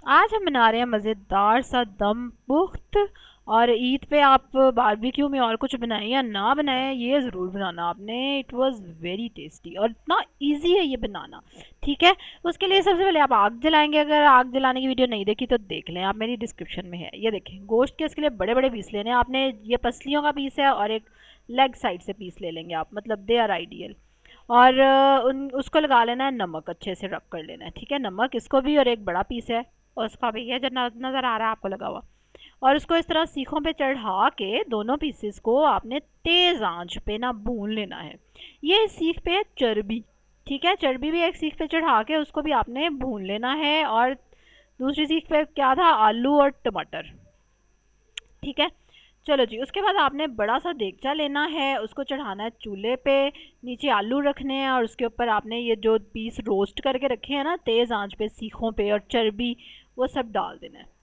आज हम बना रहे हैं मज़ेदार सा दम पुख्त। और ईद पे आप बारबेक्यू में और कुछ बनाएं या ना बनाएं, ये ज़रूर बनाना आपने। इट वाज वेरी टेस्टी और इतना इजी है ये बनाना। ठीक है। उसके लिए सबसे पहले आप आग जलाएंगे। अगर आग जलाने की वीडियो नहीं देखी तो देख लें, आप मेरी डिस्क्रिप्शन में है। ये देखें, गोश्त के इसके लिए बड़े बड़े पीस लेने हैं आपने। ये पसलियों का पीस है और एक लेग साइड से पीस ले लेंगे आप, मतलब दे आर आइडियल। और उन उसको लगा लेना है नमक, अच्छे से रब कर लेना है। ठीक है, नमक इसको भी। और एक बड़ा पीस है और उसका भी है जो नज़र आ रहा है आपको लगा हुआ। और उसको इस तरह सीखों पे चढ़ा के दोनों पीसेस को आपने तेज़ आंच पे ना भून लेना है। ये सीख पे है चर्बी। ठीक है, चर्बी भी एक सीख पे चढ़ा के उसको भी आपने भून लेना है। और दूसरी सीख पे क्या था, आलू और टमाटर। ठीक है। चलो जी, उसके बाद आपने बड़ा सा देगचा लेना है, उसको चढ़ाना है चूल्हे पे। नीचे आलू रखने हैं और उसके ऊपर आपने ये जो पीस रोस्ट करके रखे हैं ना तेज़ आंच पे सीखों पे, और चर्बी, वो सब डाल देना है।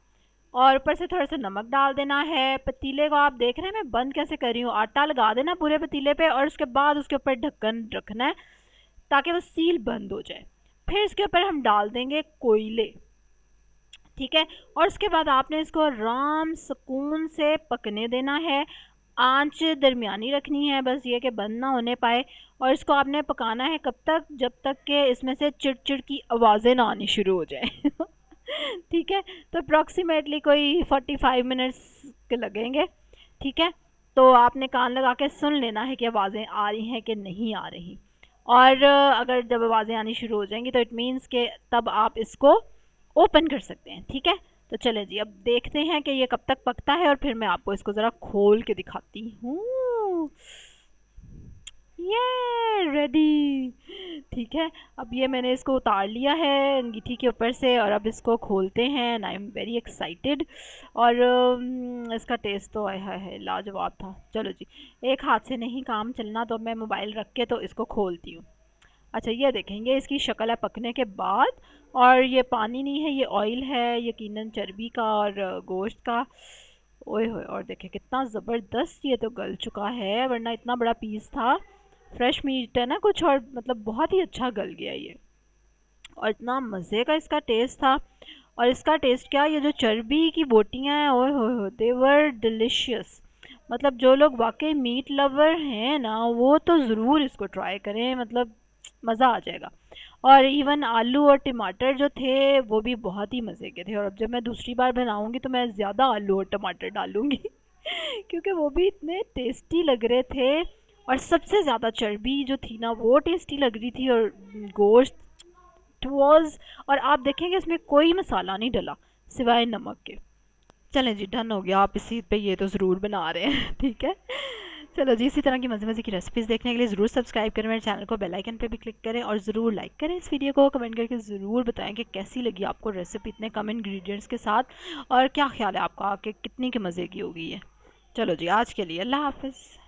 और ऊपर से थोड़ा सा नमक डाल देना है। पतीले को आप देख रहे हैं मैं बंद कैसे कर रही हूँ। आटा लगा देना पूरे पतीले पे और उसके बाद उसके ऊपर ढक्कन रखना है ताकि वो सील बंद हो जाए। फिर इसके ऊपर हम डाल देंगे कोयले। ठीक है। और उसके बाद आपने इसको आराम सुकून से पकने देना है। आंच दरमियानी रखनी है, बस ये कि बंद ना होने पाए। और इसको आपने पकाना है कब तक, जब तक कि इसमें से चिड़चिड़ की आवाज़ें ना आनी शुरू हो जाए। ठीक है। तो अप्रॉक्सीमेटली कोई 45 मिनट्स के लगेंगे। ठीक है। तो आपने कान लगा के सुन लेना है कि आवाज़ें आ रही हैं कि नहीं आ रही। और अगर जब आवाज़ें आनी शुरू हो जाएंगी तो इट मीन्स के तब आप इसको ओपन कर सकते हैं। ठीक है। तो चलें जी, अब देखते हैं कि ये कब तक पकता है और फिर मैं आपको इसको ज़रा खोल के दिखाती हूँ। ये रेडी। ठीक है। अब ये मैंने इसको उतार लिया है अंगीठी के ऊपर से और अब इसको खोलते हैं and I am very excited. और इसका टेस्ट तो आय हाय है लाजवाब था। चलो जी, एक हाथ से नहीं काम चलना, तो मैं मोबाइल रख के तो इसको खोलती हूँ। अच्छा, ये देखेंगे इसकी शक्ल है पकने के बाद। और ये पानी नहीं है, ये ऑयल है यकीनन चर्बी का और गोश्त का। ओए होए, और देखें कितना ज़बरदस्त ये तो गल चुका है, वरना इतना बड़ा पीस था। फ्रेश मीट है ना कुछ, और मतलब बहुत ही अच्छा गल गया ये। और इतना मज़े का इसका टेस्ट था। और इसका टेस्ट क्या, ये जो चर्बी की बोटियाँ हैं, ओए होए, दे वर डिलिशियस। मतलब जो लोग वाकई मीट लवर हैं ना, वो तो ज़रूर इसको ट्राई करें, मतलब मज़ा आ जाएगा। और इवन आलू और टमाटर जो थे वो भी बहुत ही मज़े के थे। और अब जब मैं दूसरी बार बनाऊंगी तो मैं ज़्यादा आलू और टमाटर डालूंगी। क्योंकि वो भी इतने टेस्टी लग रहे थे। और सबसे ज़्यादा चर्बी जो थी ना वो टेस्टी लग रही थी। और गोश्त वाज, और आप देखेंगे इसमें कोई मसाला नहीं डला सिवाय नमक के। चलें जी, डन हो गया। आप इसी पे ये तो ज़रूर बना रहे हैं। ठीक है। चलो जी, इसी तरह की मज़े मज़े की रेसिपीज़ देखने के लिए ज़रूर सब्सक्राइब करें मेरे चैनल को, बेल आइकन पे भी क्लिक करें और ज़रूर लाइक करें इस वीडियो को। कमेंट करके ज़रूर बताएं कि कैसी लगी आपको रेसिपी इतने कम इंग्रेडिएंट्स के साथ, और क्या ख्याल है आपका कि कितनी के मज़े की होगी ये। चलो जी, आज के लिए अल्लाह हाफ़िज़।